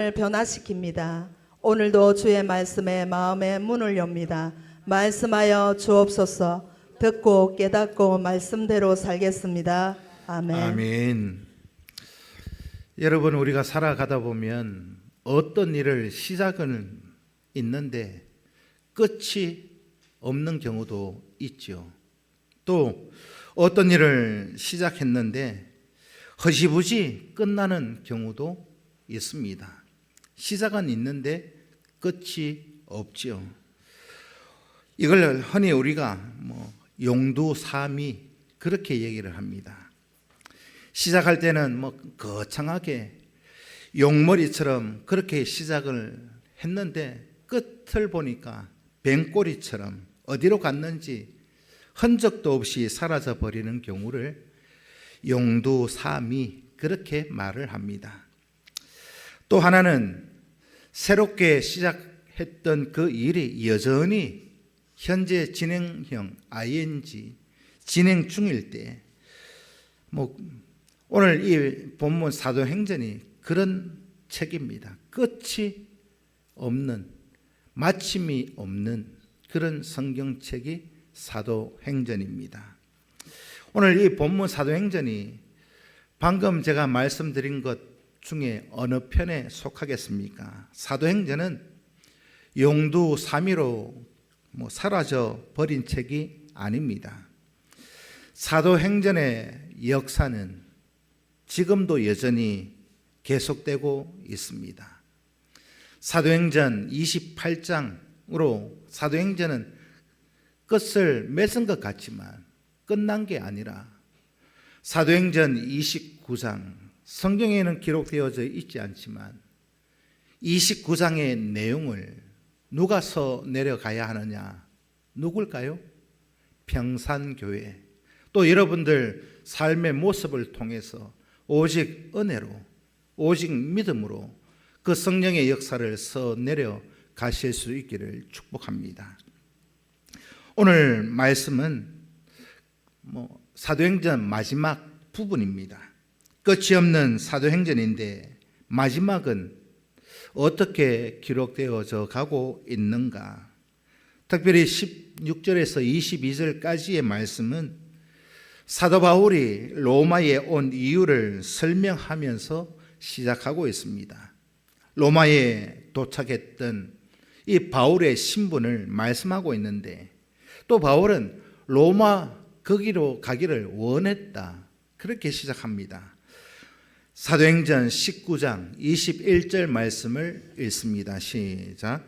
변화시킵니다. 오늘도 주의 말씀에 마음의 문을 엽니다. 말씀하여 주옵소서. 듣고 깨닫고 말씀대로 살겠습니다. 아멘. 아멘. 여러분, 우리가 살아가다 보면 어떤 일을 시작은 있는데 끝이 없는 경우도 있죠. 또 어떤 일을 시작했는데 허시부지 끝나는 경우도 있습니다. 시작은 있는데 끝이 없죠. 이걸 흔히 우리가 용두사미 그렇게 얘기를 합니다. 시작할 때는 거창하게 용머리처럼 그렇게 시작을 했는데 끝을 보니까 뱀꼬리처럼 어디로 갔는지 흔적도 없이 사라져 버리는 경우를 용두사미 그렇게 말을 합니다. 또 하나는 새롭게 시작했던 그 일이 여전히 현재 진행형 ing 진행 중일 때 오늘 이 본문 사도행전이 그런 책입니다. 끝이 없는 마침이 없는 그런 성경책이 사도행전입니다. 오늘 이 본문 사도행전이 방금 제가 말씀드린 것 중에 어느 편에 속하겠습니까? 사도행전은 용두사미로 사라져 버린 책이 아닙니다. 사도행전의 역사는 지금도 여전히 계속되고 있습니다. 사도행전 28장으로 사도행전은 끝을 맺은 것 같지만 끝난 게 아니라 사도행전 29장 성경에는 기록되어져 있지 않지만 29장의 내용을 누가 써내려가야 하느냐? 누굴까요? 평산교회. 또 여러분들 삶의 모습을 통해서 오직 은혜로 오직 믿음으로 그 성령의 역사를 써내려 가실 수 있기를 축복합니다. 오늘 말씀은 사도행전 마지막 부분입니다. 끝이 없는 사도행전인데 마지막은 어떻게 기록되어져 가고 있는가? 특별히 16절에서 22절까지의 말씀은 사도 바울이 로마에 온 이유를 설명하면서 시작하고 있습니다. 로마에 도착했던 이 바울의 신분을 말씀하고 있는데 또 바울은 로마 거기로 가기를 원했다. 그렇게 시작합니다. 사도행전 19장 21절 말씀을 읽습니다. 시작.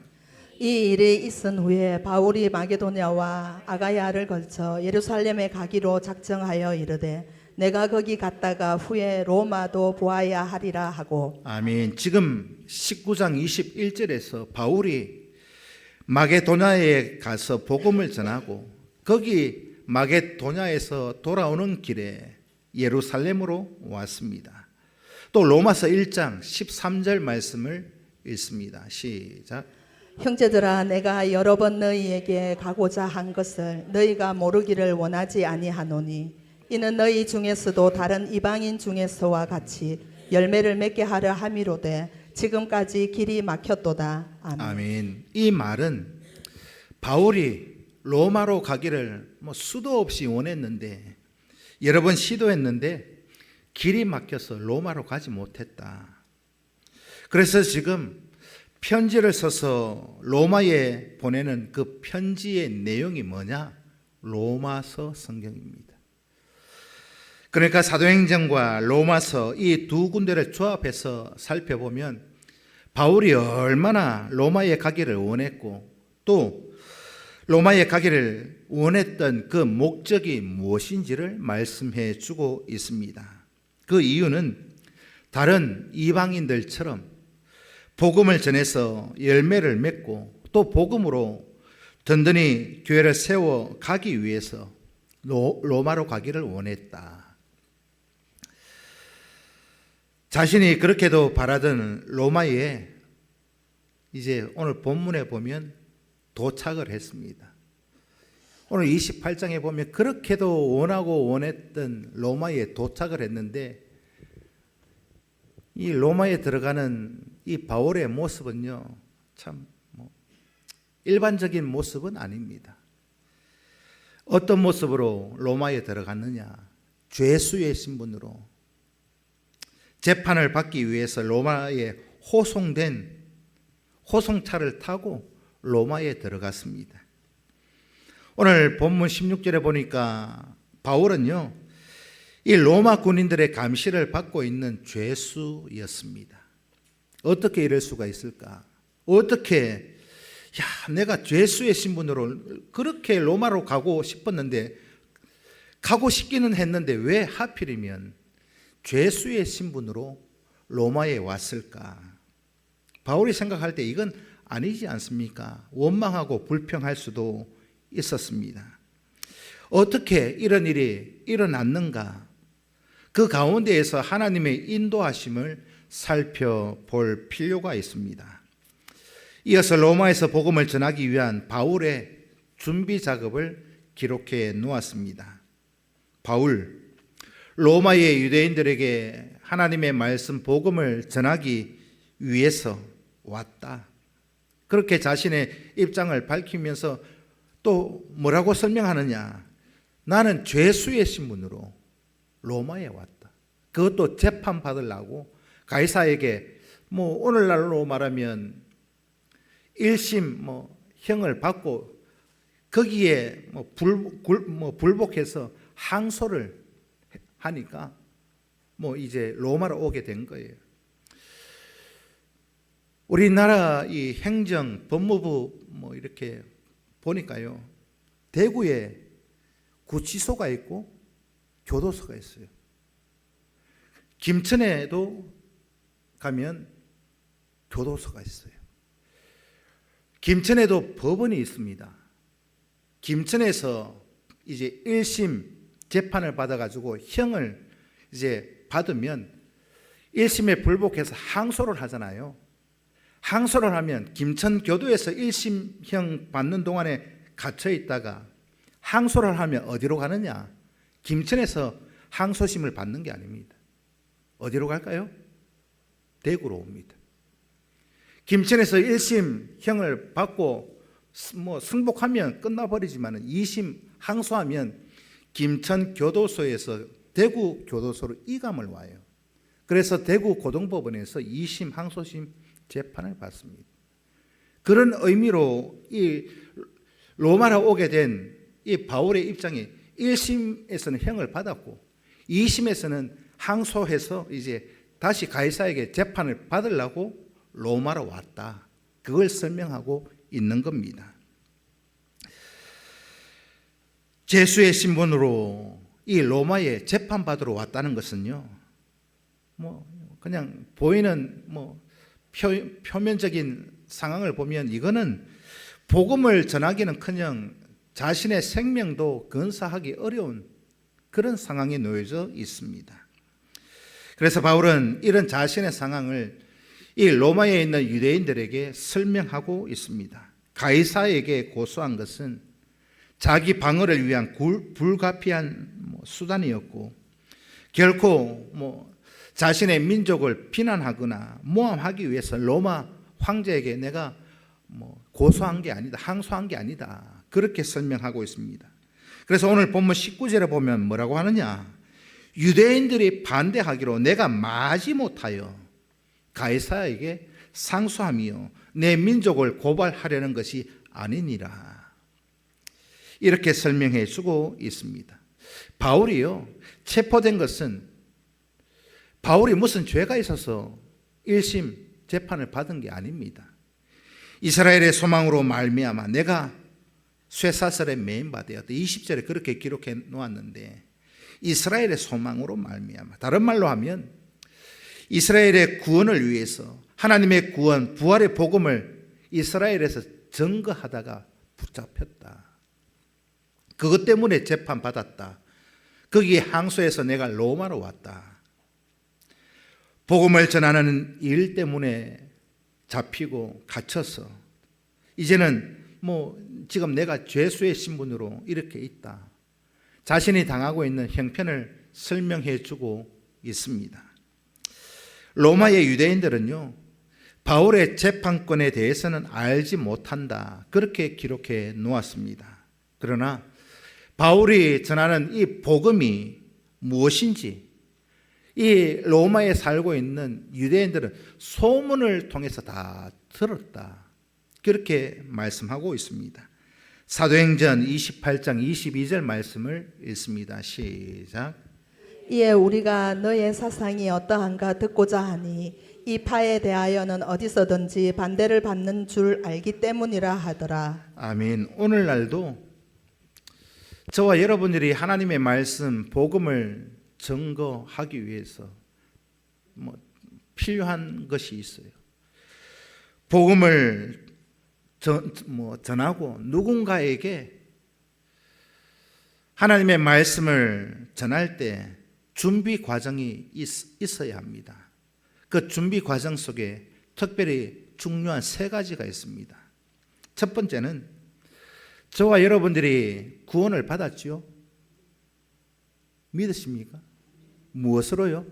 이 일이 있은 후에 바울이 마게도냐와 아가야를 걸쳐 예루살렘에 가기로 작정하여 이르되 내가 거기 갔다가 후에 로마도 보아야 하리라 하고. 아멘. 지금 19장 21절에서 바울이 마게도냐에 가서 복음을 전하고 거기 마게도냐에서 돌아오는 길에 예루살렘으로 왔습니다. 또 로마서 1장 13절 말씀을 읽습니다. 시작. 형제들아, 내가 여러 번 너희에게 가고자 한 것을 너희가 모르기를 원하지 아니하노니 이는 너희 중에서도 다른 이방인 중에서와 같이 열매를 맺게 하려 함이로되 지금까지 길이 막혔도다. 아멘. 아멘. 이 말은 바울이 로마로 가기를 수도 없이 원했는데 여러 번 시도했는데 길이 막혀서 로마로 가지 못했다. 그래서 지금 편지를 써서 로마에 보내는 그 편지의 내용이 뭐냐? 로마서 성경입니다. 그러니까 사도행전과 로마서 이 두 군데를 조합해서 살펴보면 바울이 얼마나 로마에 가기를 원했고 또 로마에 가기를 원했던 그 목적이 무엇인지를 말씀해 주고 있습니다. 그 이유는 다른 이방인들처럼 복음을 전해서 열매를 맺고 또 복음으로 든든히 교회를 세워 가기 위해서 로마로 가기를 원했다. 자신이 그렇게도 바라던 로마에 이제 오늘 본문에 보면 도착을 했습니다. 오늘 28장에 보면 그렇게도 원하고 원했던 로마에 도착을 했는데 이 로마에 들어가는 이 바울의 모습은요, 참 일반적인 모습은 아닙니다. 어떤 모습으로 로마에 들어갔느냐? 죄수의 신분으로 재판을 받기 위해서 로마에 호송된 호송차를 타고 로마에 들어갔습니다. 오늘 본문 16절에 보니까 바울은요, 이 로마 군인들의 감시를 받고 있는 죄수였습니다. 어떻게 이럴 수가 있을까? 어떻게, 내가 죄수의 신분으로 그렇게 로마로 가고 싶었는데, 가고 싶기는 했는데 왜 하필이면 죄수의 신분으로 로마에 왔을까? 바울이 생각할 때 이건 아니지 않습니까? 원망하고 불평할 수도 있었습니다. 어떻게 이런 일이 일어났는가? 그 가운데에서 하나님의 인도하심을 살펴볼 필요가 있습니다. 이어서 로마에서 복음을 전하기 위한 바울의 준비 작업을 기록해 놓았습니다. 바울, 로마의 유대인들에게 하나님의 말씀 복음을 전하기 위해서 왔다. 그렇게 자신의 입장을 밝히면서 또 뭐라고 설명하느냐? 나는 죄수의 신분으로 로마에 왔다. 그것도 재판 받으려고 가이사에게 오늘날로 말하면 1심 형을 받고 거기에 불복해서 항소를 하니까 이제 로마로 오게 된 거예요. 우리나라 이 행정 법무부 이렇게 보니까요, 대구에 구치소가 있고 교도소가 있어요. 김천에도 가면 교도소가 있어요. 김천에도 법원이 있습니다. 김천에서 이제 1심 재판을 받아가지고 형을 이제 받으면 1심에 불복해서 항소를 하잖아요. 항소를 하면 김천교도에서 1심형 받는 동안에 갇혀 있다가 항소를 하면 어디로 가느냐? 김천에서 항소심을 받는 게 아닙니다. 어디로 갈까요? 대구로 옵니다. 김천에서 1심형을 받고 승복하면 끝나버리지만 2심 항소하면 김천교도소에서 대구교도소로 이감을 와요. 그래서 대구고등법원에서 2심 항소심 재판을 받습니다. 그런 의미로 이 로마로 오게 된 이 바울의 입장이 1심에서는 형을 받았고 2심에서는 항소해서 이제 다시 가이사에게 재판을 받으려고 로마로 왔다. 그걸 설명하고 있는 겁니다. 죄수의 신분으로 이 로마에 재판받으러 왔다는 것은요, 그냥 보이는 표면적인 상황을 보면 이거는 복음을 전하기는커녕 자신의 생명도 건사하기 어려운 그런 상황에 놓여져 있습니다. 그래서 바울은 이런 자신의 상황을 이 로마에 있는 유대인들에게 설명하고 있습니다. 가이사에게 고소한 것은 자기 방어를 위한 불가피한 수단이었고, 결코 자신의 민족을 비난하거나 모함하기 위해서 로마 황제에게 내가 고소한 게 아니다, 항소한 게 아니다, 그렇게 설명하고 있습니다. 그래서 오늘 본문 19절에 보면 뭐라고 하느냐? 유대인들이 반대하기로 내가 마지못하여 가이사에게 상소함이요 내 민족을 고발하려는 것이 아니니라, 이렇게 설명해 주고 있습니다. 바울이요, 체포된 것은 바울이 무슨 죄가 있어서 1심 재판을 받은 게 아닙니다. 이스라엘의 소망으로 말미암아 내가 쇠사슬에 매인바 되었다. 20절에 그렇게 기록해 놓았는데, 이스라엘의 소망으로 말미암아, 다른 말로 하면 이스라엘의 구원을 위해서 하나님의 구원, 부활의 복음을 이스라엘에서 증거하다가 붙잡혔다. 그것 때문에 재판받았다. 거기에 항소해서 내가 로마로 왔다. 복음을 전하는 일 때문에 잡히고 갇혀서 이제는 지금 내가 죄수의 신분으로 이렇게 있다. 자신이 당하고 있는 형편을 설명해 주고 있습니다. 로마의 유대인들은요, 바울의 재판권에 대해서는 알지 못한다. 그렇게 기록해 놓았습니다. 그러나 바울이 전하는 이 복음이 무엇인지 이 로마에 살고 있는 유대인들은 소문을 통해서 다 들었다. 그렇게 말씀하고 있습니다. 사도행전 28장 22절 말씀을 읽습니다. 시작. 이에 우리가 너의 사상이 어떠한가 듣고자 하니 이 파에 대하여는 어디서든지 반대를 받는 줄 알기 때문이라 하더라. 아멘. 오늘날도 저와 여러분들이 하나님의 말씀, 복음을 증거하기 위해서 필요한 것이 있어요. 복음을 전하고 누군가에게 하나님의 말씀을 전할 때 준비 과정이 있어야 합니다. 그 준비 과정 속에 특별히 중요한 3가지가 있습니다. 첫 번째는 저와 여러분들이 구원을 받았지요? 믿으십니까? 무엇으로요?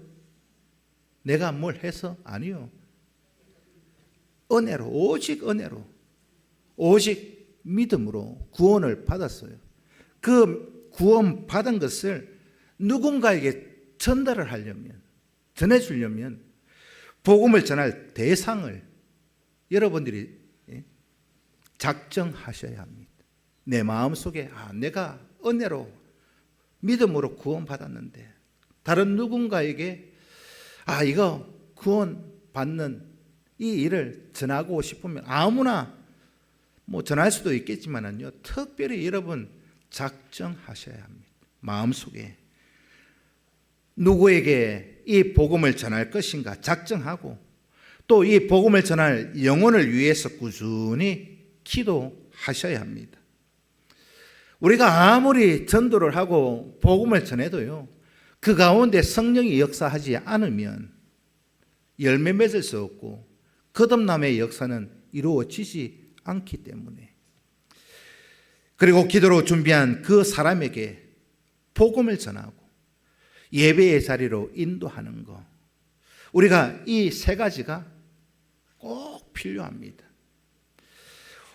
내가 뭘 해서? 아니요. 은혜로, 오직 은혜로, 오직 믿음으로 구원을 받았어요. 그 구원 받은 것을 누군가에게 전달을 하려면, 전해주려면 복음을 전할 대상을 여러분들이 작정하셔야 합니다. 내 마음속에 내가 은혜로 믿음으로 구원받았는데 다른 누군가에게 이거 구원받는 이 일을 전하고 싶으면 아무나 전할 수도 있겠지만요, 특별히 여러분 작정하셔야 합니다. 마음속에 누구에게 이 복음을 전할 것인가 작정하고 또 이 복음을 전할 영혼을 위해서 꾸준히 기도하셔야 합니다. 우리가 아무리 전도를 하고 복음을 전해도요, 그 가운데 성령이 역사하지 않으면 열매 맺을 수 없고 거듭남의 역사는 이루어지지 않기 때문에, 그리고 기도로 준비한 그 사람에게 복음을 전하고 예배의 자리로 인도하는 것, 우리가 이 3가지가 꼭 필요합니다.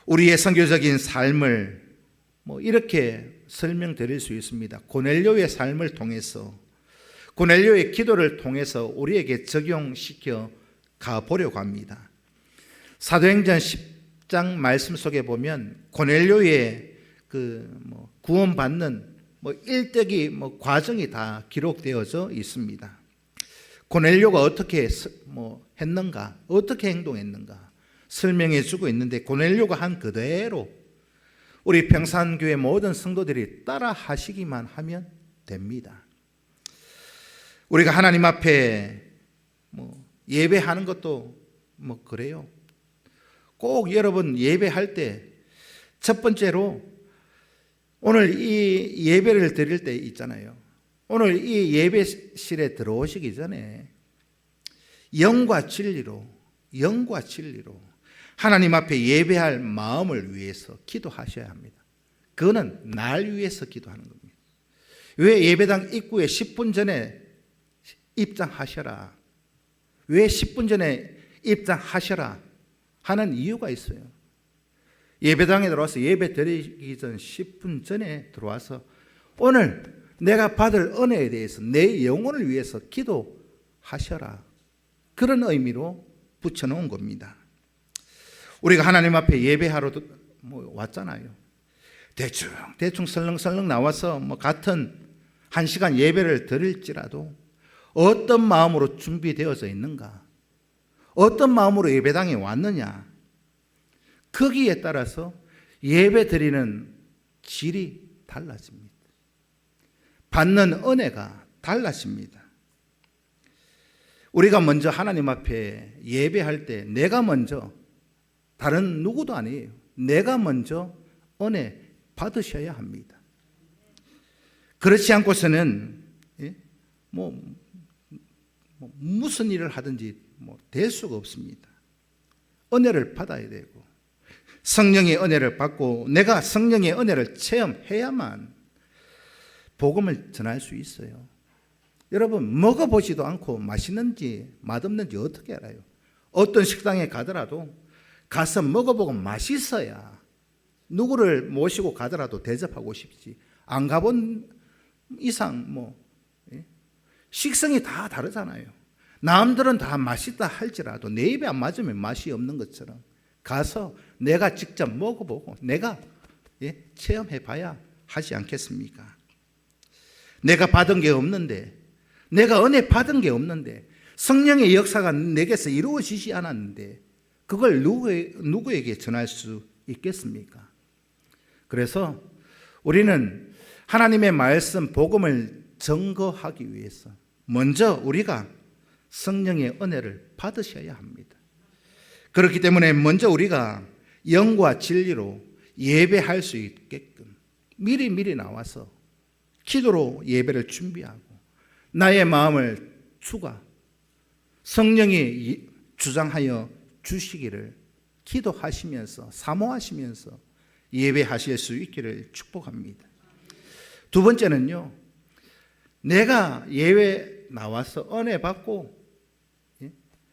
우리의 선교적인 삶을 이렇게 설명드릴 수 있습니다. 고넬료의 삶을 통해서, 고넬료의 기도를 통해서 우리에게 적용시켜 가보려고 합니다. 사도행전 10장 말씀 속에 보면 고넬료의 구원받는 일대기 과정이 다 기록되어져 있습니다. 고넬료가 어떻게 했는가, 어떻게 행동했는가 설명해 주고 있는데, 고넬료가 한 그대로 우리 평산교회 모든 성도들이 따라 하시기만 하면 됩니다. 우리가 하나님 앞에 예배하는 것도 그래요. 꼭 여러분 예배할 때 첫 번째로 오늘 이 예배를 드릴 때 있잖아요. 오늘 이 예배실에 들어오시기 전에 영과 진리로 하나님 앞에 예배할 마음을 위해서 기도하셔야 합니다. 그거는 날 위해서 기도하는 겁니다. 왜 예배당 입구에 10분 전에 입장하셔라, 왜 10분 전에 입장하셔라 하는 이유가 있어요. 예배당에 들어와서 예배 드리기 전 10분 전에 들어와서 오늘 내가 받을 은혜에 대해서 내 영혼을 위해서 기도하셔라, 그런 의미로 붙여놓은 겁니다. 우리가 하나님 앞에 예배하러 왔잖아요. 대충 설렁설렁 나와서 같은 1시간 예배를 드릴지라도 어떤 마음으로 준비되어져 있는가, 어떤 마음으로 예배당에 왔느냐, 거기에 따라서 예배 드리는 질이 달라집니다. 받는 은혜가 달라집니다. 우리가 먼저 하나님 앞에 예배할 때 내가 먼저, 다른 누구도 아니에요, 내가 먼저 은혜 받으셔야 합니다. 그렇지 않고서는 무슨 일을 하든지 될 수가 없습니다. 은혜를 받아야 되고 성령의 은혜를 받고 내가 성령의 은혜를 체험해야만 복음을 전할 수 있어요. 여러분, 먹어보지도 않고 맛있는지 맛없는지 어떻게 알아요? 어떤 식당에 가더라도 가서 먹어보고 맛있어야 누구를 모시고 가더라도 대접하고 싶지. 안 가본 이상 식성이 다 다르잖아요. 남들은 다 맛있다 할지라도 내 입에 안 맞으면 맛이 없는 것처럼 가서 내가 직접 먹어보고 내가 체험해 봐야 하지 않겠습니까? 내가 받은 게 없는데, 내가 은혜 받은 게 없는데, 성령의 역사가 내게서 이루어지지 않았는데 그걸 누구에게 전할 수 있겠습니까? 그래서 우리는 하나님의 말씀, 복음을 증거하기 위해서 먼저 우리가 성령의 은혜를 받으셔야 합니다. 그렇기 때문에 먼저 우리가 영과 진리로 예배할 수 있게끔 미리 나와서 기도로 예배를 준비하고 나의 마음을 주가 성령이 주장하여 주시기를 기도하시면서 사모하시면서 예배하실 수 있기를 축복합니다. 두 번째는요, 내가 예배 나와서 은혜 받고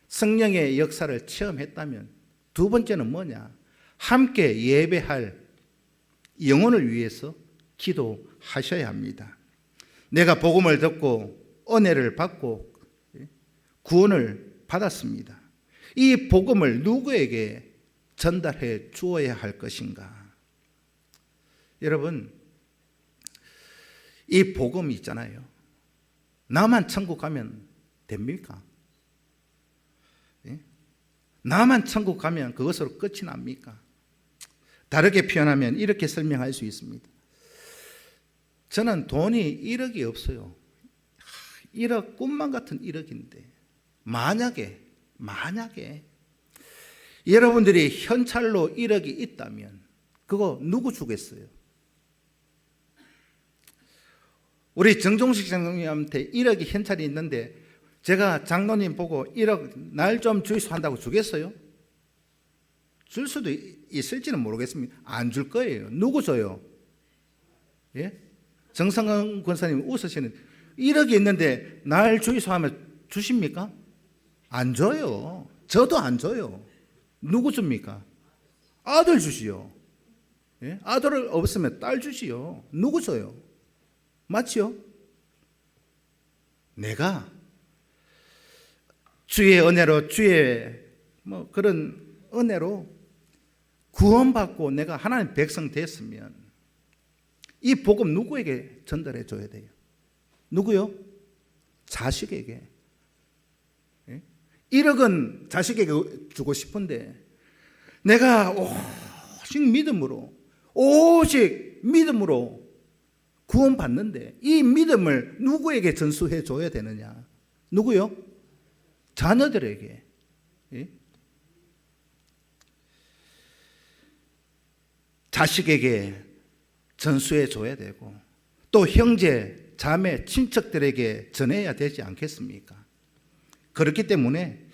성령의 역사를 체험했다면 두 번째는 뭐냐? 함께 예배할 영혼을 위해서 기도하셔야 합니다. 내가 복음을 듣고 은혜를 받고 구원을 받았습니다. 이 복음을 누구에게 전달해 주어야 할 것인가? 여러분, 이 복음이 있잖아요. 나만 천국 가면 됩니까? 나만 천국 가면 그것으로 끝이 납니까? 다르게 표현하면 이렇게 설명할 수 있습니다. 저는 돈이 1억이 없어요. 1억, 꿈만 같은 1억인데 만약에 여러분들이 현찰로 1억이 있다면 그거 누구 주겠어요? 우리 정종식 장로님한테 1억이 현찰이 있는데 제가 장로님 보고 1억 날 좀 주이소 한다고 주겠어요? 줄 수도 있을지는 모르겠습니다. 안 줄 거예요. 누구 줘요? 예? 정성근 권사님 웃으시는 1억이 있는데 날 주이소 하면 주십니까? 안 줘요. 저도 안 줘요. 누구 줍니까? 아들 주시오. 예? 아들 없으면 딸 주시오. 누구 줘요? 맞지요? 내가 주의 은혜로 주의 그런 은혜로 구원받고 내가 하나님 백성 됐으면 이 복음 누구에게 전달해 줘야 돼요? 누구요? 자식에게. 1억은 자식에게 주고 싶은데 내가 오직 믿음으로 구원받는데 이 믿음을 누구에게 전수해 줘야 되느냐? 누구요? 자녀들에게. 자식에게 전수해 줘야 되고 또 형제, 자매, 친척들에게 전해야 되지 않겠습니까? 그렇기 때문에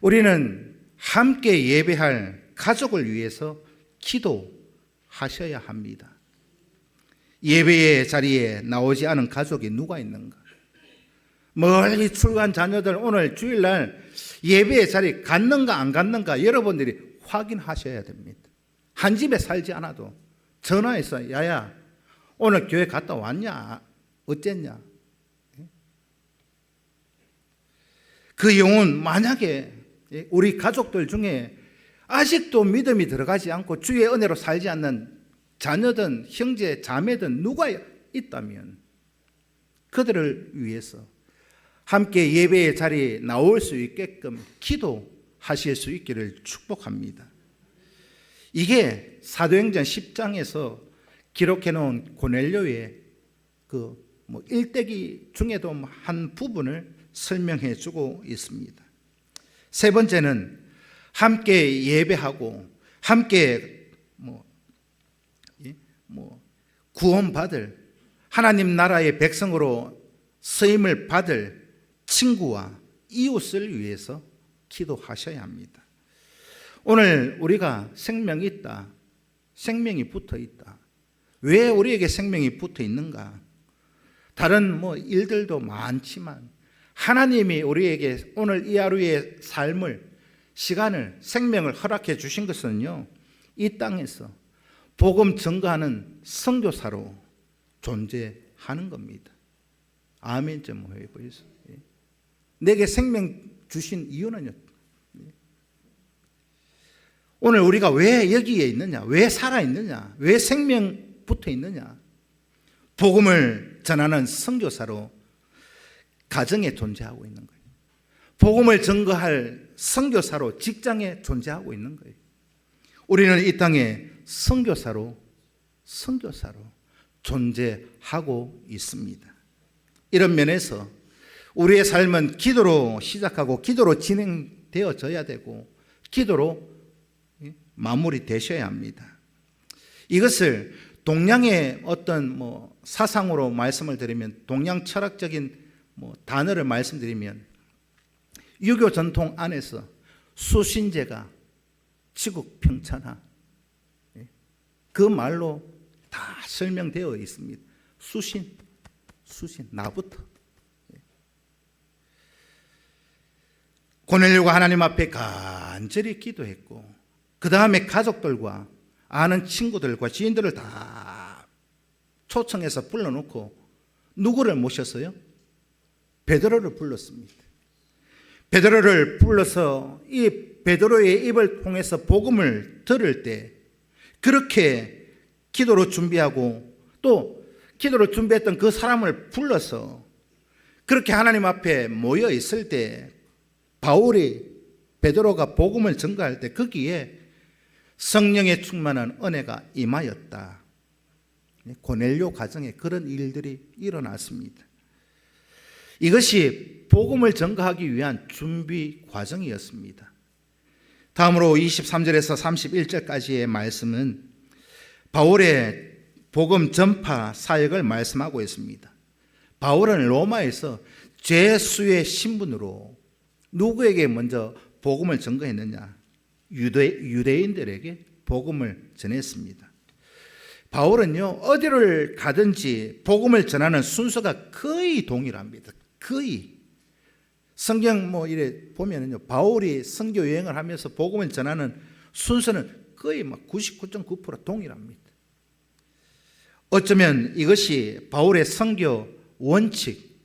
우리는 함께 예배할 가족을 위해서 기도하셔야 합니다. 예배의 자리에 나오지 않은 가족이 누가 있는가? 멀리 출간 자녀들 오늘 주일날 예배의 자리 갔는가 안 갔는가 여러분들이 확인하셔야 됩니다. 한 집에 살지 않아도 전화해서 야야 오늘 교회 갔다 왔냐? 어쨌냐? 그 영혼 만약에 우리 가족들 중에 아직도 믿음이 들어가지 않고 주의 은혜로 살지 않는 자녀든 형제 자매든 누가 있다면 그들을 위해서 함께 예배의 자리에 나올 수 있게끔 기도하실 수 있기를 축복합니다. 이게 사도행전 10장에서 기록해 놓은 고넬료의 그 일대기 중에도 한 부분을 설명해 주고 있습니다. 세 번째는 함께 예배하고 함께 구원받을 하나님 나라의 백성으로 쓰임을 받을 친구와 이웃을 위해서 기도하셔야 합니다. 오늘 우리가 생명이 있다. 생명이 붙어 있다. 왜 우리에게 생명이 붙어 있는가? 다른 일들도 많지만 하나님이 우리에게 오늘 이 하루의 삶을 시간을, 생명을 허락해 주신 것은요, 이 땅에서 복음 증거하는 선교사로 존재하는 겁니다. 아멘 좀 해보세요. 내게 생명 주신 이유는요, 오늘 우리가 왜 여기에 있느냐, 왜 살아있느냐, 왜 생명 붙어 있느냐, 복음을 전하는 선교사로 가정에 존재하고 있는 거예요. 복음을 증거할 선교사로 직장에 존재하고 있는 거예요. 우리는 이 땅에 선교사로 존재하고 있습니다. 이런 면에서 우리의 삶은 기도로 시작하고 기도로 진행되어져야 되고 기도로 마무리되셔야 합니다. 이것을 동양의 어떤 사상으로 말씀을 드리면, 동양 철학적인 단어를 말씀드리면, 유교 전통 안에서 수신제가 치국평천하, 그 말로 다 설명되어 있습니다. 수신, 나부터. 고넬료가 하나님 앞에 간절히 기도했고, 그 다음에 가족들과 아는 친구들과 지인들을 다 초청해서 불러놓고 누구를 모셨어요? 베드로를 불렀습니다. 베드로를 불러서 이 베드로의 입을 통해서 복음을 들을 때 그렇게 기도로 준비하고 또 기도로 준비했던 그 사람을 불러서 그렇게 하나님 앞에 모여 있을 때 바울이 베드로가 복음을 전가할 때 거기에 성령의 충만한 은혜가 임하였다. 고넬료 가정에 그런 일들이 일어났습니다. 이것이 복음을 전가하기 위한 준비 과정이었습니다. 다음으로 23절에서 31절까지의 말씀은 바울의 복음 전파 사역을 말씀하고 있습니다. 바울은 로마에서 죄수의 신분으로 누구에게 먼저 복음을 전가했느냐? 유대인들에게 복음을 전했습니다. 바울은요, 어디를 가든지 복음을 전하는 순서가 거의 동일합니다. 거의. 성경 이래 보면은요, 바울이 선교 여행을 하면서 복음을 전하는 순서는 거의 99.9% 동일합니다. 어쩌면 이것이 바울의 선교 원칙,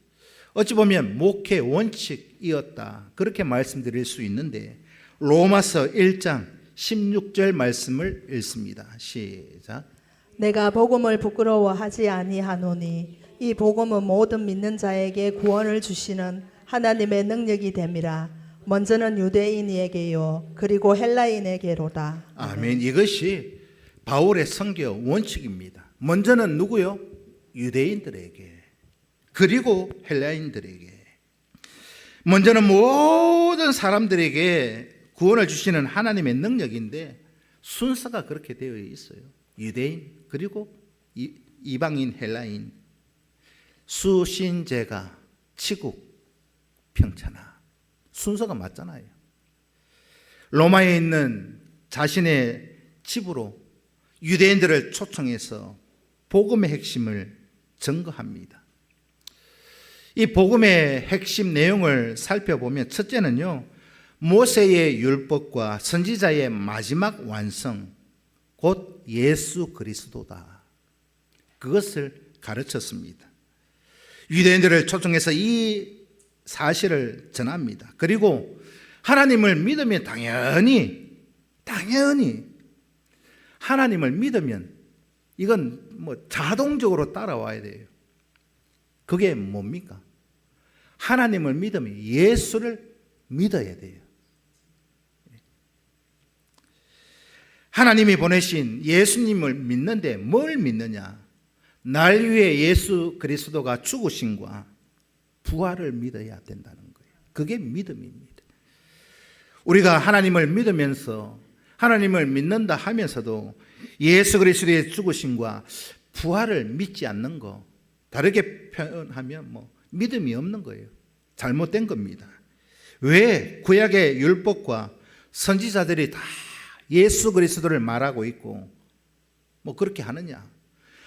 어찌 보면 목회 원칙이었다, 그렇게 말씀드릴 수 있는데, 로마서 1장 16절 말씀을 읽습니다. 시작. 내가 복음을 부끄러워하지 아니하노니 이 복음은 모든 믿는 자에게 구원을 주시는 하나님의 능력이 됨이라. 먼저는 유대인에게요 그리고 헬라인에게로다. 아멘. 이것이 바울의 선교 원칙입니다. 먼저는 누구요? 유대인들에게, 그리고 헬라인들에게. 먼저는 모든 사람들에게 구원을 주시는 하나님의 능력인데 순서가 그렇게 되어 있어요. 유대인, 그리고 이방인, 헬라인. 수신제가 치국 평천하, 순서가 맞잖아요. 로마에 있는 자신의 집으로 유대인들을 초청해서 복음의 핵심을 증거합니다. 이 복음의 핵심 내용을 살펴보면, 첫째는요, 모세의 율법과 선지자의 마지막 완성, 곧 예수 그리스도다, 그것을 가르쳤습니다. 유대인들을 초청해서 이 사실을 전합니다. 그리고 하나님을 믿으면 당연히 하나님을 믿으면 이건 자동적으로 따라와야 돼요. 그게 뭡니까? 하나님을 믿으면 예수를 믿어야 돼요. 하나님이 보내신 예수님을 믿는데 뭘 믿느냐? 날 위해 예수 그리스도가 죽으심과 부활을 믿어야 된다는 거예요. 그게 믿음입니다. 우리가 하나님을 믿으면서, 하나님을 믿는다 하면서도 예수 그리스도의 죽으심과 부활을 믿지 않는 거, 다르게 표현하면 믿음이 없는 거예요. 잘못된 겁니다. 왜 구약의 율법과 선지자들이 다 예수 그리스도를 말하고 있고 그렇게 하느냐?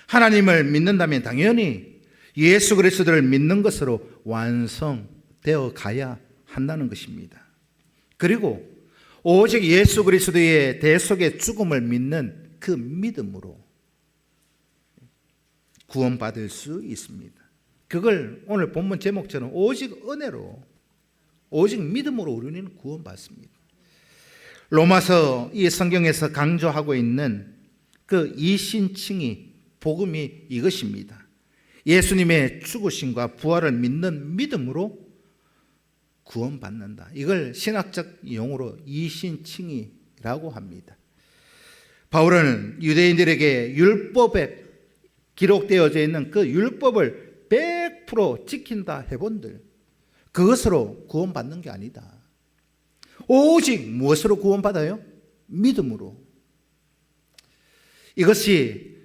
하나님을 믿는다면 당연히 예수 그리스도를 믿는 것으로 완성되어 가야 한다는 것입니다. 그리고 오직 예수 그리스도의 대속의 죽음을 믿는 그 믿음으로 구원받을 수 있습니다. 그걸 오늘 본문 제목처럼 오직 은혜로, 오직 믿음으로 우리는 구원받습니다. 로마서 이 성경에서 강조하고 있는 그 이신칭의 복음이 이것입니다. 예수님의 죽으심과 부활을 믿는 믿음으로 구원받는다. 이걸 신학적 용어로 이신칭의라고 합니다. 바울은 유대인들에게 율법에 기록되어져 있는 그 율법을 100% 지킨다 해본들 그것으로 구원받는 게 아니다. 오직 무엇으로 구원받아요? 믿음으로. 이것이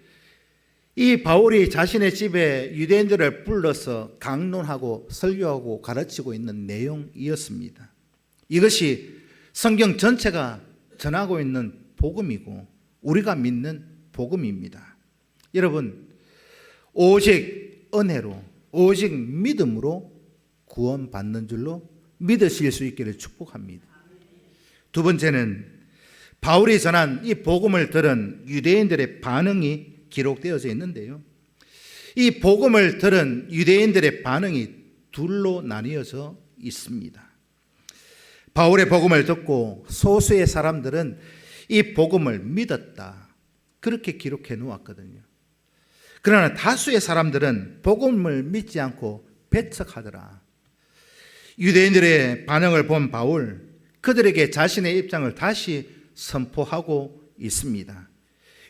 이 바울이 자신의 집에 유대인들을 불러서 강론하고 설교하고 가르치고 있는 내용이었습니다. 이것이 성경 전체가 전하고 있는 복음이고 우리가 믿는 복음입니다. 여러분, 오직 은혜로, 오직 믿음으로 구원받는 줄로 믿으실 수 있기를 축복합니다. 두 번째는 바울이 전한 이 복음을 들은 유대인들의 반응이 기록되어져 있는데요. 이 복음을 들은 유대인들의 반응이 둘로 나뉘어져 있습니다. 바울의 복음을 듣고 소수의 사람들은 이 복음을 믿었다. 그렇게 기록해 놓았거든요. 그러나 다수의 사람들은 복음을 믿지 않고 배척하더라. 유대인들의 반응을 본 바울, 그들에게 자신의 입장을 다시 선포하고 있습니다.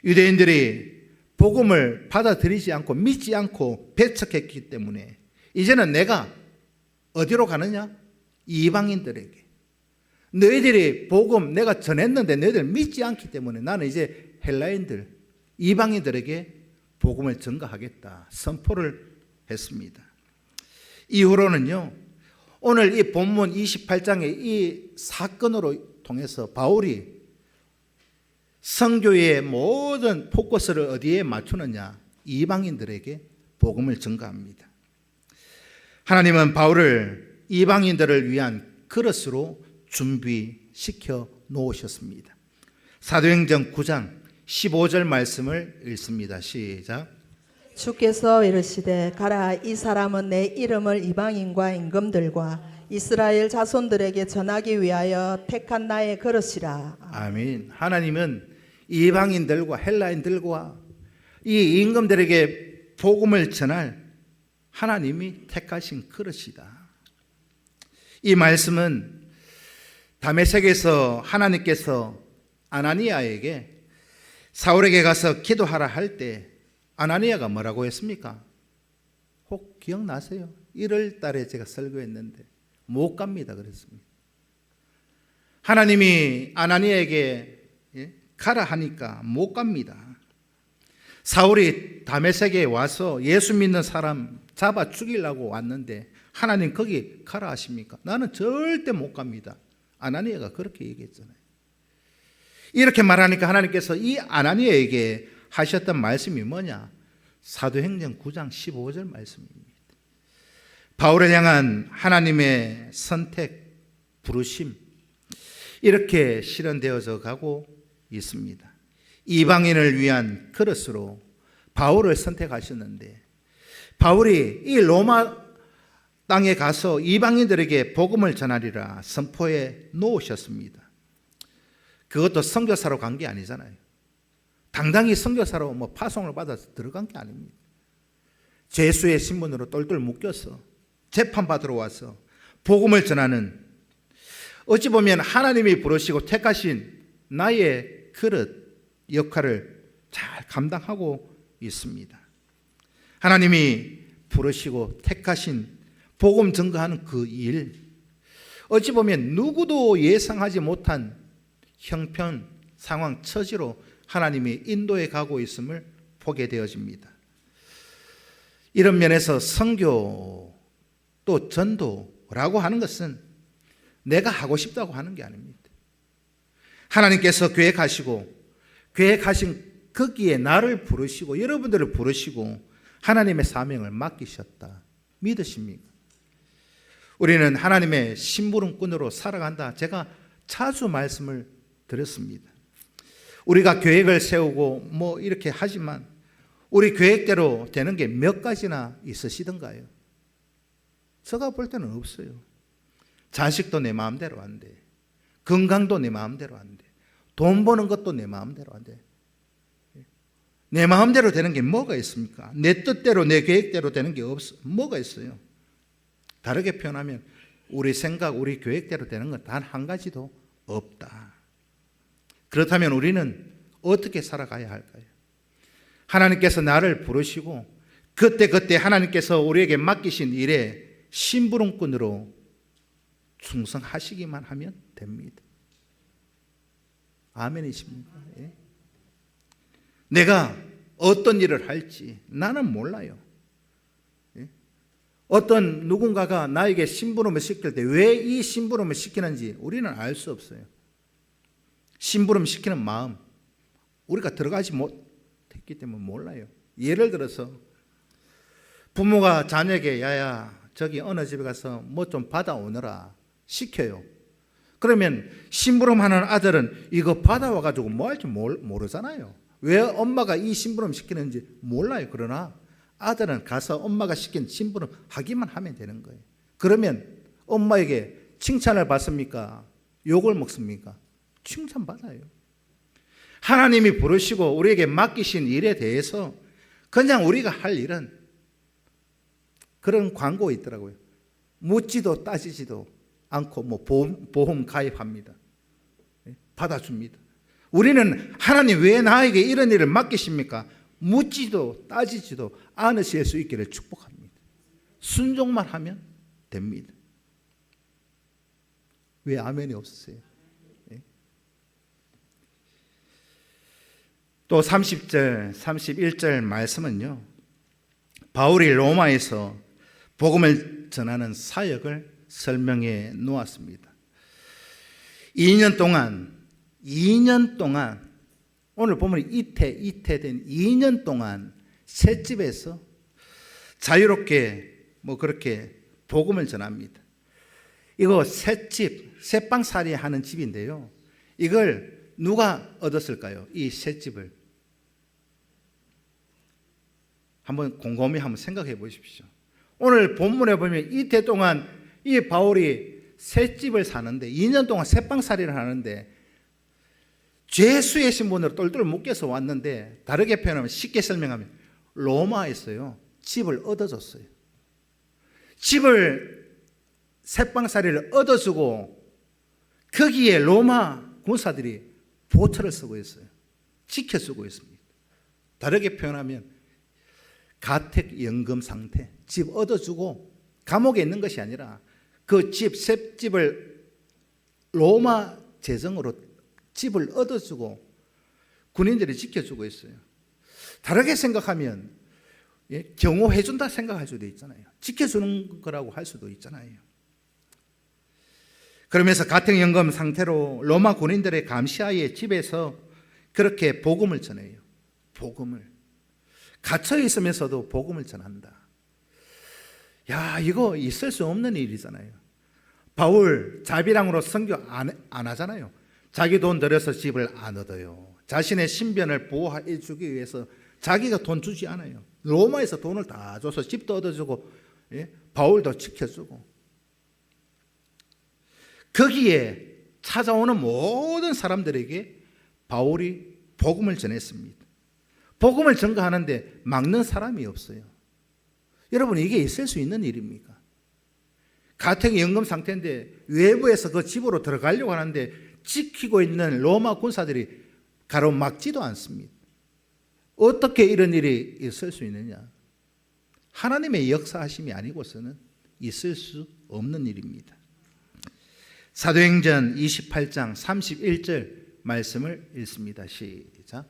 유대인들이 복음을 받아들이지 않고 믿지 않고 배척했기 때문에 이제는 내가 어디로 가느냐? 이방인들에게. 너희들이 복음 내가 전했는데 너희들 믿지 않기 때문에 나는 이제 헬라인들, 이방인들에게 복음을 전가하겠다. 선포를 했습니다. 이후로는요, 오늘 이 본문 28장의 이 사건으로 통해서 바울이 선교의 모든 포커스를 어디에 맞추느냐? 이방인들에게 복음을 전가합니다. 하나님은 바울을 이방인들을 위한 그릇으로 준비시켜 놓으셨습니다. 사도행전 9장 15절 말씀을 읽습니다. 시작. 주께서 이르시되 가라, 이 사람은 내 이름을 이방인과 임금들과 이스라엘 자손들에게 전하기 위하여 택한 나의 그릇이라. 아멘. 하나님은 이방인들과 헬라인들과 이 임금들에게 복음을 전할 하나님이 택하신 그릇이다. 이 말씀은 다메섹에서 하나님께서 아나니아에게 사울에게 가서 기도하라 할 때 아나니아가 뭐라고 했습니까? 혹 기억나세요? 1월 달에 제가 설교했는데 못 갑니다 그랬습니다. 하나님이 아나니아에게 가라 하니까 못 갑니다. 사울이 다메섹에 와서 예수 믿는 사람 잡아 죽이려고 왔는데 하나님 거기 가라 하십니까? 나는 절대 못 갑니다. 아나니아가 그렇게 얘기했잖아요. 이렇게 말하니까 하나님께서 이 아나니아에게 하셨던 말씀이 뭐냐? 사도행전 9장 15절 말씀입니다. 바울을 향한 하나님의 선택, 부르심, 이렇게 실현되어져 가고 있습니다. 이방인을 위한 그릇으로 바울을 선택하셨는데 바울이 이 로마 땅에 가서 이방인들에게 복음을 전하리라 선포해 놓으셨습니다. 그것도 선교사로 간 게 아니잖아요. 당당히 선교사로 파송을 받아서 들어간 게 아닙니다. 죄수의 신분으로 똘똘 묶여서 재판받으러 와서 복음을 전하는, 어찌 보면 하나님이 부르시고 택하신 나의 그릇 역할을 잘 감당하고 있습니다. 하나님이 부르시고 택하신 복음 전가하는 그 일, 어찌 보면 누구도 예상하지 못한 형편, 상황, 처지로 하나님이 인도해 가고 있음을 보게 되어집니다. 이런 면에서 선교 또 전도라고 하는 것은 내가 하고 싶다고 하는 게 아닙니다. 하나님께서 계획하시고 계획하신 거기에 나를 부르시고 여러분들을 부르시고 하나님의 사명을 맡기셨다. 믿으십니까? 우리는 하나님의 심부름꾼으로 살아간다. 제가 자주 말씀을 드렸습니다. 우리가 계획을 세우고 뭐 이렇게 하지만 우리 계획대로 되는 게 몇 가지나 있으시던가요? 제가 볼 때는 없어요. 자식도 내 마음대로 안 돼. 건강도 내 마음대로 안 돼. 돈 버는 것도 내 마음대로 안 돼. 내 마음대로 되는 게 뭐가 있습니까? 내 뜻대로 내 계획대로 되는 게 뭐가 있어요? 다르게 표현하면 우리 생각, 우리 계획대로 되는 건 단 한 가지도 없다. 그렇다면 우리는 어떻게 살아가야 할까요? 하나님께서 나를 부르시고 그때 하나님께서 우리에게 맡기신 일에 심부름꾼으로 충성하시기만 하면 됩니다. 아멘이십니까? 예? 내가 어떤 일을 할지 나는 몰라요. 예? 어떤 누군가가 나에게 심부름을 시킬 때 왜 이 심부름을 시키는지 우리는 알 수 없어요. 심부름 시키는 마음 우리가 들어가지 못했기 때문에 몰라요. 예를 들어서 부모가 자녀에게 야야 저기 어느 집에 가서 뭐 좀 받아오너라 시켜요. 그러면 심부름하는 아들은 이거 받아와가지고 뭐 할지 모르잖아요. 왜 엄마가 이 심부름 시키는지 몰라요. 그러나 아들은 가서 엄마가 시킨 심부름 하기만 하면 되는 거예요. 그러면 엄마에게 칭찬을 받습니까? 욕을 먹습니까? 칭찬받아요. 하나님이 부르시고 우리에게 맡기신 일에 대해서 그냥 우리가 할 일은 그런 광고 있더라고요. 묻지도 따지지도 않고 뭐 보험 가입합니다. 받아줍니다. 우리는 하나님 왜 나에게 이런 일을 맡기십니까? 묻지도 따지지도 않으실 수 있기를 축복합니다. 순종만 하면 됩니다. 왜 아멘이 없으세요? 또 30절, 31절 말씀은요. 바울이 로마에서 복음을 전하는 사역을 설명해 놓았습니다. 2년 동안 오늘 보면 이태된 2년 동안 셋집에서 자유롭게 뭐 그렇게 복음을 전합니다. 이거 셋방살이 하는 집인데요. 이걸 누가 얻었을까요? 이 셋집을 한번 곰곰이 한번 생각해 보십시오. 오늘 본문에 보면 이태 동안 이 바울이 셋집을 사는데 2년 동안 셋방살이를 하는데 죄수의 신분으로 똘똘 묶여서 왔는데 다르게 표현하면 쉽게 설명하면 로마에서요 집을 얻어줬어요. 집을 셋방살이를 얻어주고 거기에 로마 군사들이 보초를 쓰고 있어요. 지켜주고 있습니다. 다르게 표현하면 가택연금 상태, 집 얻어주고 감옥에 있는 것이 아니라 그 셋집을 로마 재정으로 집을 얻어주고 군인들이 지켜주고 있어요. 다르게 생각하면 경호해준다 생각할 수도 있잖아요. 지켜주는 거라고 할 수도 있잖아요. 그러면서 가택연금 상태로 로마 군인들의 감시하에 집에서 그렇게 복음을 전해요. 복음을. 갇혀 있으면서도 복음을 전한다. 야, 이거 있을 수 없는 일이잖아요. 바울 자비랑으로 선교 안 하잖아요. 자기 돈 들여서 집을 안 얻어요. 자신의 신변을 보호해 주기 위해서 자기가 돈 주지 않아요. 로마에서 돈을 다 줘서 집도 얻어주고 바울도 지켜주고 거기에 찾아오는 모든 사람들에게 바울이 복음을 전했습니다. 복음을 전가하는데 막는 사람이 없어요. 여러분 이게 있을 수 있는 일입니까? 가택연금 상태인데 외부에서 그 집으로 들어가려고 하는데 지키고 있는 로마 군사들이 가로막지도 않습니다. 어떻게 이런 일이 있을 수 있느냐? 하나님의 역사하심이 아니고서는 있을 수 없는 일입니다. 사도행전 28장 31절 말씀을 읽습니다. 시작.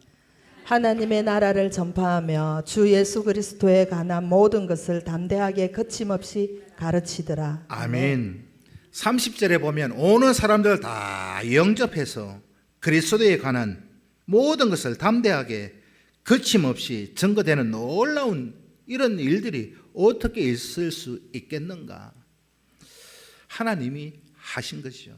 하나님의 나라를 전파하며 주 예수 그리스도에 관한 모든 것을 담대하게 거침없이 가르치더라. 아멘. 30절에 보면 오는 사람들 다 영접해서 그리스도에 관한 모든 것을 담대하게 거침없이 증거되는 놀라운 이런 일들이 어떻게 있을 수 있겠는가? 하나님이 하신 것이죠.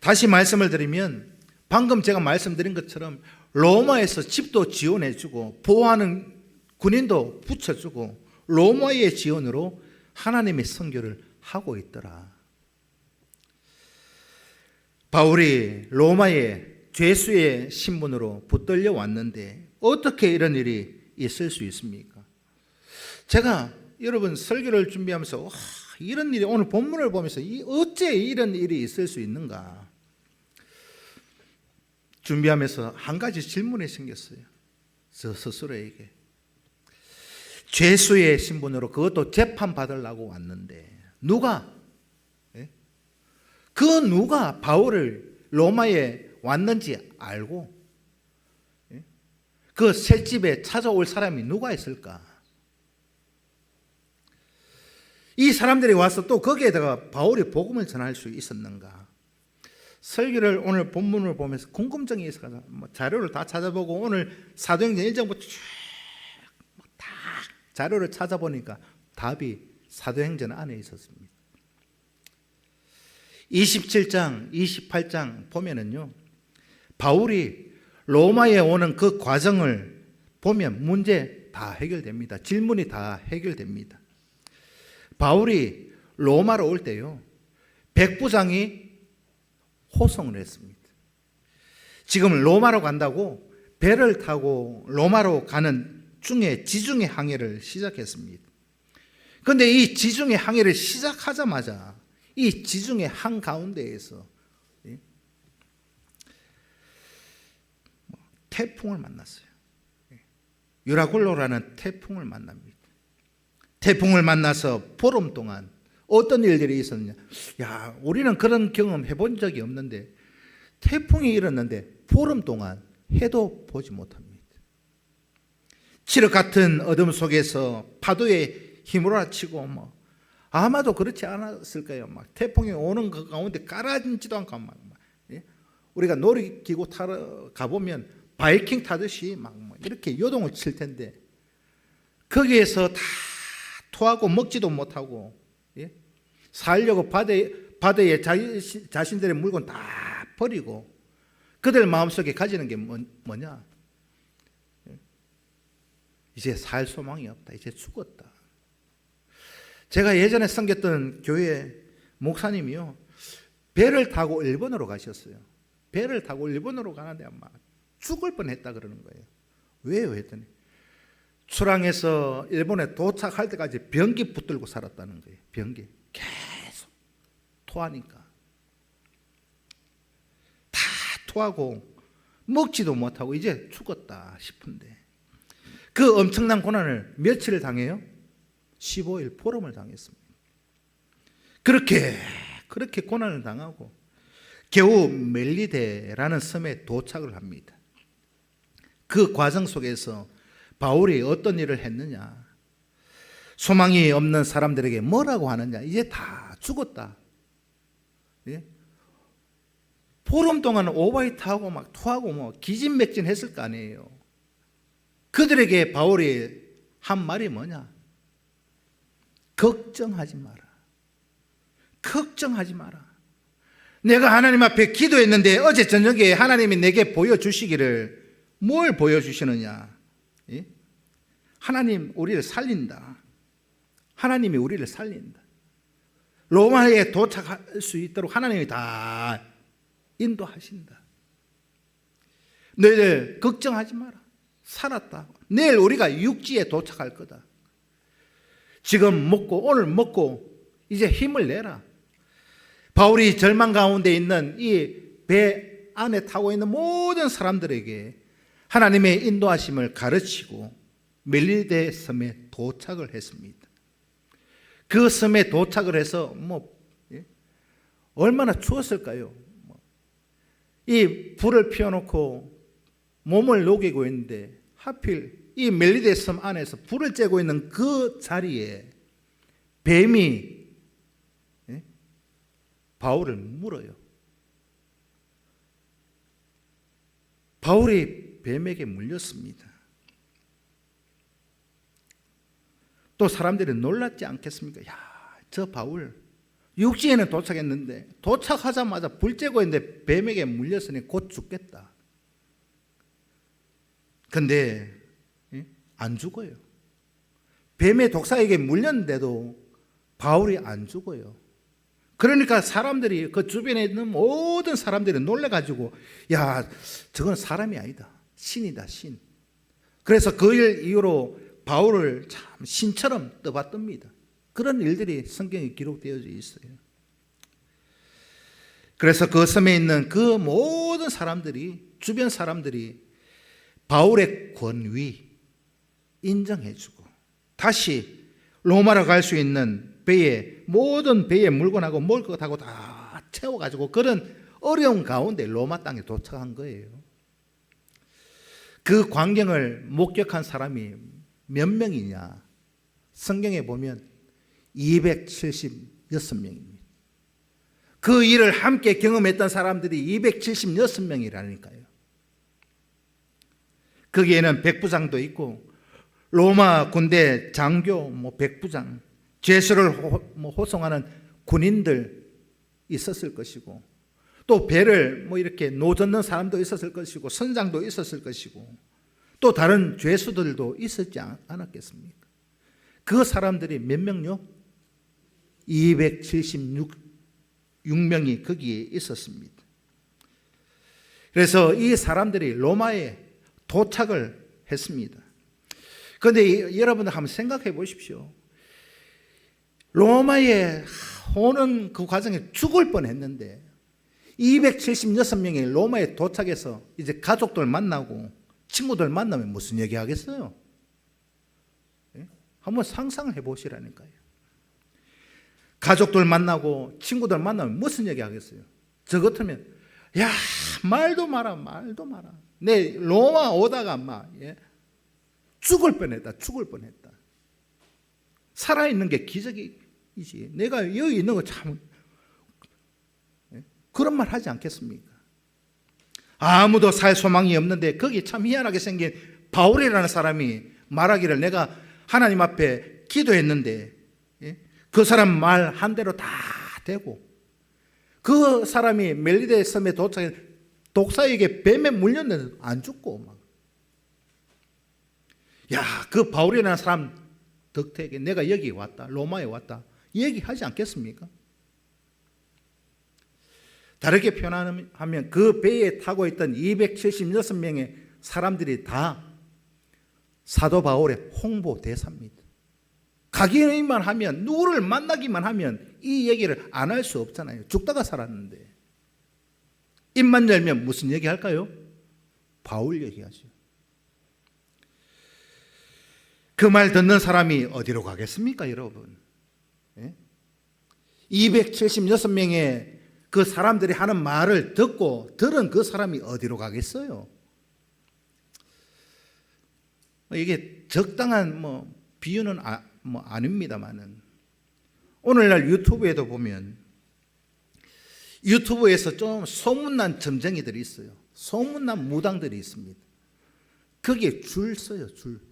다시 말씀을 드리면 방금 제가 말씀드린 것처럼 로마에서 집도 지원해주고 보호하는 군인도 붙여주고 로마의 지원으로 하나님의 선교를 하고 있더라. 바울이 로마의 죄수의 신분으로 붙들려 왔는데 어떻게 이런 일이 있을 수 있습니까? 제가 여러분 설교를 준비하면서 이런 일이, 오늘 본문을 보면서 어째 이런 일이 있을 수 있는가 준비하면서 한 가지 질문이 생겼어요. 저 스스로에게. 죄수의 신분으로, 그것도 재판 받으려고 왔는데 누가 누가 바울을 로마에 왔는지 알고 그 셋집에 찾아올 사람이 누가 있을까? 이 사람들이 와서 또 거기에다가 바울이 복음을 전할 수 있었는가? 설교를 오늘 본문을 보면서 궁금증이 있어서 자료를 다 찾아보고 오늘 사도행전 1장부터 쭉 다 자료를 찾아보니까 답이 사도행전 안에 있었습니다. 27장, 28장 보면은요, 바울이 로마에 오는 그 과정을 보면 문제 다 해결됩니다. 질문이 다 해결됩니다. 바울이 로마로 올 때요, 백부장이 호송을 했습니다. 지금 로마로 간다고 배를 타고 로마로 가는 중에 지중해 항해를 시작했습니다. 그런데 이 지중해 항해를 시작하자마자 이 지중해 한가운데에서 태풍을 만났어요. 유라굴로라는 태풍을 만납니다. 태풍을 만나서 보름 동안 어떤 일들이 있었느냐? 야, 우리는 그런 경험 해본 적이 없는데 태풍이 일었는데 보름 동안 해도 보지 못합니다. 칠흑 같은 어둠 속에서 파도에 힘몰아치고 아마도 그렇지 않았을까요? 막 태풍이 오는 그 가운데 깔아지지도 않고 우리가 놀이기구 타러 가보면 바이킹 타듯이 막 이렇게 요동을 칠 텐데 거기에서 다 토하고 먹지도 못하고 살려고 바다에 자신들의 물건 다 버리고 그들 마음속에 가지는 게 뭐냐? 이제 살 소망이 없다. 이제 죽었다. 제가 예전에 섬겼던 교회 목사님이요, 배를 타고 일본으로 가셨어요. 배를 타고 일본으로 가는데 아마 죽을 뻔했다 그러는 거예요. 왜요? 했더니 출항해서 일본에 도착할 때까지 변기 붙들고 살았다는 거예요. 변기 계속 토하니까 다 토하고 먹지도 못하고 이제 죽었다 싶은데 그 엄청난 고난을 며칠을 당해요? 15일 보름을 당했습니다. 그렇게 고난을 당하고 겨우 멜리데라는 섬에 도착을 합니다. 그 과정 속에서 바울이 어떤 일을 했느냐? 소망이 없는 사람들에게 뭐라고 하느냐? 이제 다 죽었다. 보름 동안 오바이트하고 막 토하고 기진맥진했을 거 아니에요. 그들에게 바울이 한 말이 뭐냐? 걱정하지 마라. 걱정하지 마라. 내가 하나님 앞에 기도했는데 어제 저녁에 하나님이 내게 보여주시기를 뭘 보여주시느냐? 하나님 우리를 살린다. 하나님이 우리를 살린다. 로마에 도착할 수 있도록 하나님이 다 인도하신다. 너희들 걱정하지 마라. 살았다. 내일 우리가 육지에 도착할 거다. 지금 먹고 오늘 먹고 이제 힘을 내라. 바울이 절망 가운데 있는 이 배 안에 타고 있는 모든 사람들에게 하나님의 인도하심을 가르치고 멜리데 섬에 도착을 했습니다. 그 섬에 도착을 해서 얼마나 추웠을까요? 이 불을 피워놓고 몸을 녹이고 있는데 하필 이 멜리데 섬 안에서 불을 쬐고 있는 그 자리에 뱀이 바울을 물어요. 바울이 뱀에게 물렸습니다. 또 사람들이 놀랐지 않겠습니까? 야, 저 바울 육지에는 도착했는데 도착하자마자 불 쬐고 있는데 뱀에게 물렸으니 곧 죽겠다. 근데 안 죽어요. 뱀의 독사에게 물렸는데도 바울이 안 죽어요. 그러니까 사람들이, 그 주변에 있는 모든 사람들이 놀래가지고, 야, 저건 사람이 아니다, 신이다, 신. 그래서 그 일 이후로 바울을 참 신처럼 떠받듭니다. 그런 일들이 성경에 기록되어 있어요. 그래서 그 섬에 있는 그 모든 사람들이, 주변 사람들이 바울의 권위 인정해주고 다시 로마로 갈 수 있는 배에, 모든 배의 물건하고 먹을 것하고 다 채워가지고 그런 어려운 가운데 로마 땅에 도착한 거예요. 그 광경을 목격한 사람이 몇 명이냐? 성경에 보면 276명입니다. 그 일을 함께 경험했던 사람들이 276명이라니까요. 거기에는 백부장도 있고 로마 군대 장교, 백부장, 죄수를 호송하는 군인들 있었을 것이고, 또 배를 이렇게 노젓는 사람도 있었을 것이고, 선장도 있었을 것이고, 또 다른 죄수들도 있었지 않았겠습니까? 그 사람들이 몇 명요? 276명이 거기에 있었습니다. 그래서 이 사람들이 로마에 도착을 했습니다. 그런데 여러분들 한번 생각해 보십시오. 로마에 오는 그 과정에 죽을 뻔했는데 276명이 로마에 도착해서 이제 가족들 만나고 친구들 만나면 무슨 얘기 하겠어요? 한번 상상해 보시라니까요. 가족들 만나고 친구들 만나면 무슨 얘기 하겠어요? 저 같으면, 야, 말도 마라. 내 로마 오다가 죽을 뻔했다. 살아있는 게 기적이지. 내가 여기 있는 거 참, 그런 말 하지 않겠습니까? 아무도 살 소망이 없는데 거기 참 희한하게 생긴 바울이라는 사람이 말하기를, 내가 하나님 앞에 기도했는데 그 사람 말 한 대로 다 되고, 그 사람이 멜리데 섬에 도착해 독사에게 뱀에 물렸는데 안 죽고 야, 그 바울이라는 사람 덕택에 내가 여기 왔다, 로마에 왔다 얘기하지 않겠습니까? 다르게 표현하면 그 배에 타고 있던 276명의 사람들이 다 사도 바울의 홍보 대사입니다. 가기만 하면, 누구를 만나기만 하면 이 얘기를 안 할 수 없잖아요. 죽다가 살았는데. 입만 열면 무슨 얘기 할까요? 바울 얘기하죠. 그 말 듣는 사람이 어디로 가겠습니까, 여러분? 276명의 그 사람들이 하는 말을 듣고 들은 그 사람이 어디로 가겠어요? 이게 적당한 비유는 아닙니다만은, 오늘날 유튜브에도 보면 유튜브에서 좀 소문난 점쟁이들이 있어요. 소문난 무당들이 있습니다. 거기에 줄 서요, 줄.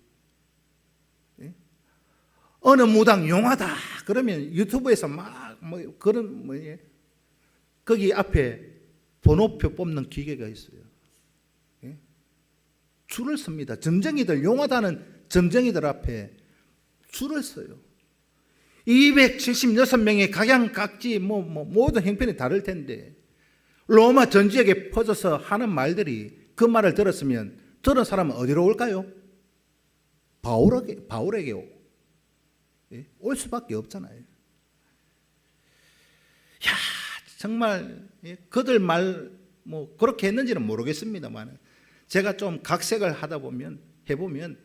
어느 무당 용하다 그러면 유튜브에서 거기 앞에 번호표 뽑는 기계가 있어요. 줄을 섭니다. 점쟁이들, 용하다는 점쟁이들 앞에 줄을 서요. 276명의 각양각지 모든 형편이 다를 텐데 로마 전 지역에 퍼져서 하는 말들이, 그 말을 들었으면 들은 사람은 어디로 올까요? 바울에게 올 수밖에 없잖아요. 야, 정말 그들 말 그렇게 했는지는 모르겠습니다만, 제가 좀 각색을 해보면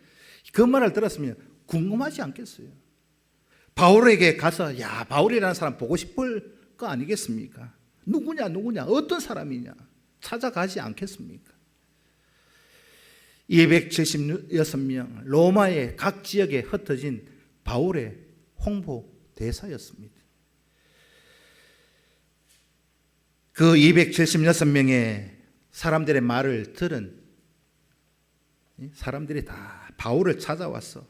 그 말을 들었으면 궁금하지 않겠어요? 바울에게 가서, 야, 바울이라는 사람 보고 싶을 거 아니겠습니까? 누구냐, 어떤 사람이냐 찾아가지 않겠습니까? 276명 로마의 각 지역에 흩어진 바울의 홍보 대사였습니다. 그 276명의 사람들의 말을 들은 사람들이 다 바울을 찾아와서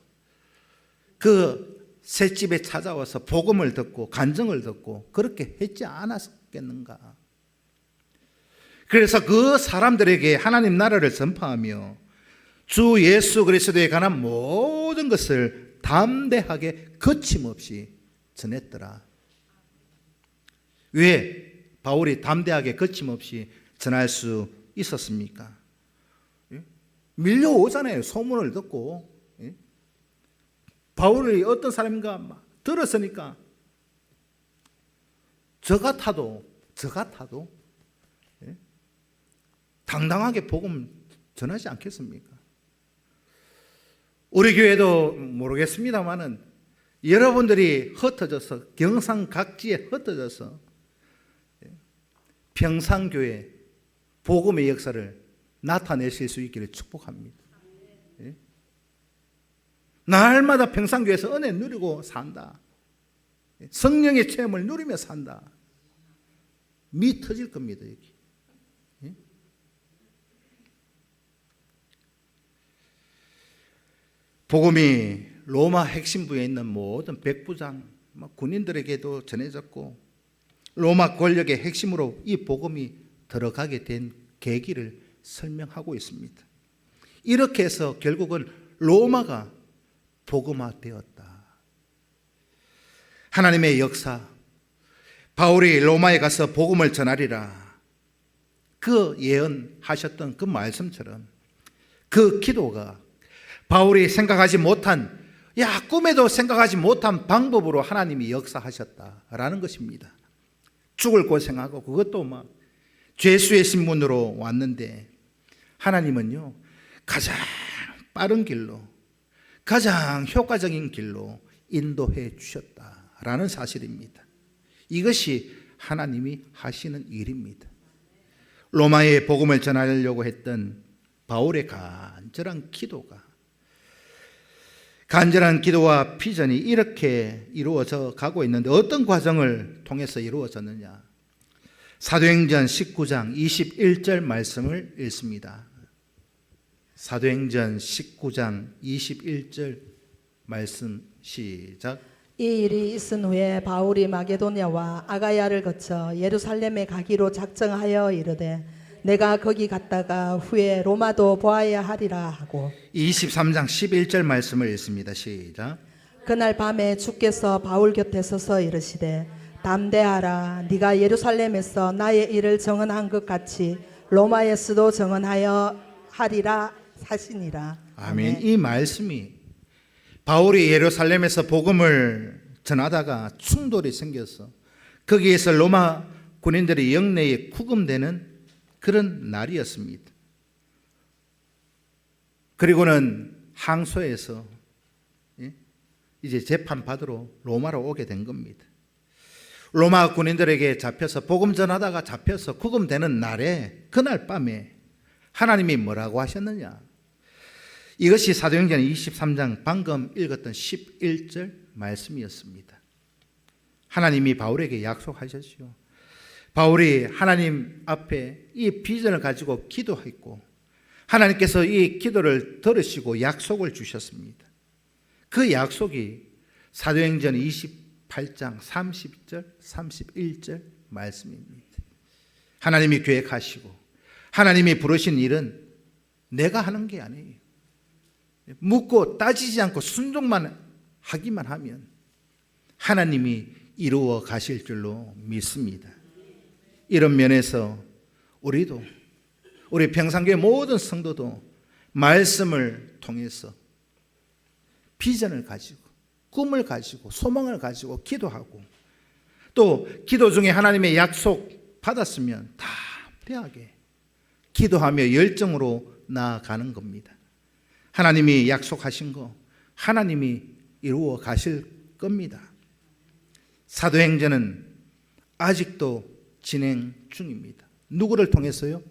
그 셋집에 찾아와서 복음을 듣고 간증을 듣고 그렇게 했지 않았겠는가? 그래서 그 사람들에게 하나님 나라를 전파하며 주 예수 그리스도에 관한 모든 것을 담대하게 거침없이 전했더라. 왜 바울이 담대하게 거침없이 전할 수 있었습니까? 밀려오잖아요. 소문을 듣고. 바울이 어떤 사람인가 들었으니까 저 같아도 당당하게 복음 전하지 않겠습니까? 우리 교회도 모르겠습니다만은 여러분들이 흩어져서 경상각지에 흩어져서 평상교회 복음의 역사를 나타내실 수 있기를 축복합니다. 날마다 평상교회에서 은혜 누리고 산다. 성령의 체험을 누리며 산다. 미 터질 겁니다. 여기. 복음이 로마 핵심부에 있는 모든 백부장, 군인들에게도 전해졌고 로마 권력의 핵심으로 이 복음이 들어가게 된 계기를 설명하고 있습니다. 이렇게 해서 결국은 로마가 복음화되었다. 하나님의 역사, 바울이 로마에 가서 복음을 전하리라 그 예언하셨던 그 말씀처럼 그 기도가 바울이 생각하지 못한, 꿈에도 생각하지 못한 방법으로 하나님이 역사하셨다라는 것입니다. 죽을 고생하고 그것도 죄수의 신분으로 왔는데 하나님은요 가장 빠른 길로 가장 효과적인 길로 인도해 주셨다라는 사실입니다. 이것이 하나님이 하시는 일입니다. 로마에 복음을 전하려고 했던 바울의 간절한 기도와 비전이 이렇게 이루어져 가고 있는데 어떤 과정을 통해서 이루어졌느냐? 사도행전 19장 21절 말씀을 읽습니다. 사도행전 19장 21절 말씀 시작. 이 일이 있은 후에 바울이 마게도냐와 아가야를 거쳐 예루살렘에 가기로 작정하여 이르되 내가 거기 갔다가 후에 로마도 보아야 하리라 하고 23장 11절 말씀을 읽습니다. 시작. 그날 밤에 주께서 바울 곁에 서서 이르시되 담대하라 네가 예루살렘에서 나의 일을 정언한 것 같이 로마에서도 정언하여 하리라 하시니라. 아멘. 이 말씀이 바울이 예루살렘에서 복음을 전하다가 충돌이 생겨서 거기에서 로마 군인들의 영내에 구금되는 그런 날이었습니다. 그리고는 항소에서 이제 재판받으러 로마로 오게 된 겁니다. 로마 군인들에게 잡혀서 복음 전하다가 잡혀서 구금되는 날에 그날 밤에 하나님이 뭐라고 하셨느냐? 이것이 사도행전 23장 방금 읽었던 11절 말씀이었습니다. 하나님이 바울에게 약속하셨죠. 바울이 하나님 앞에 이 비전을 가지고 기도했고 하나님께서 이 기도를 들으시고 약속을 주셨습니다. 그 약속이 사도행전 28장 30절 31절 말씀입니다. 하나님이 계획하시고 하나님이 부르신 일은 내가 하는 게 아니에요. 묻고 따지지 않고 순종만 하기만 하면 하나님이 이루어 가실 줄로 믿습니다. 이런 면에서 우리 평상교회 모든 성도도 말씀을 통해서 비전을 가지고 꿈을 가지고 소망을 가지고 기도하고 또 기도 중에 하나님의 약속 받았으면 담대하게 기도하며 열정으로 나아가는 겁니다. 하나님이 약속하신 거 하나님이 이루어 가실 겁니다. 사도행전은 아직도 진행 중입니다. 누구를 통해서요?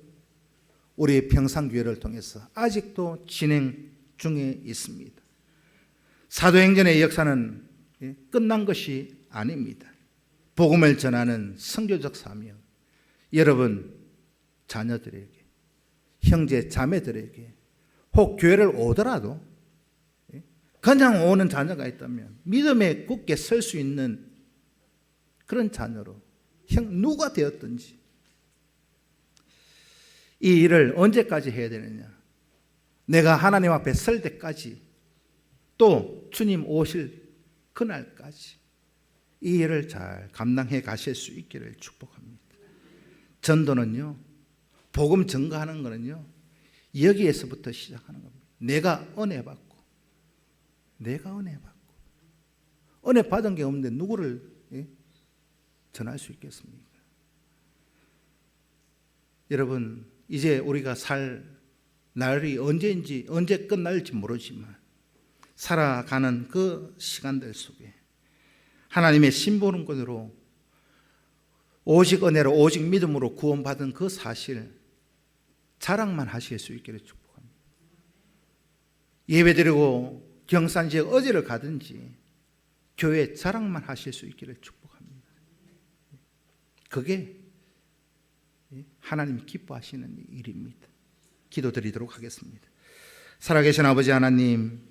우리 평상교회를 통해서 아직도 진행 중에 있습니다. 사도행전의 역사는 끝난 것이 아닙니다. 복음을 전하는 선교적 사명, 여러분 자녀들에게, 형제 자매들에게 혹 교회를 오더라도 그냥 오는 자녀가 있다면 믿음에 굳게 설 수 있는 그런 자녀로 누가 되었든지 이 일을 언제까지 해야 되느냐? 내가 하나님 앞에 설 때까지, 또 주님 오실 그날까지 이 일을 잘 감당해 가실 수 있기를 축복합니다. 전도는요, 복음 증거하는 거는요, 여기에서부터 시작하는 겁니다. 내가 은혜 받고 은혜 받은 게 없는데 누구를 전할 수 있겠습니까? 여러분, 이제 우리가 살 날이 언제인지, 언제 끝날지 모르지만 살아가는 그 시간들 속에 하나님의 신부름꾼으로 오직 은혜로 오직 믿음으로 구원받은 그 사실 자랑만 하실 수 있기를 축복합니다. 예배드리고 경산지역 어디를 가든지 교회 자랑만 하실 수 있기를 축복합니다. 그게 하나님 기뻐하시는 일입니다. 기도드리도록 하겠습니다. 살아계신 아버지 하나님,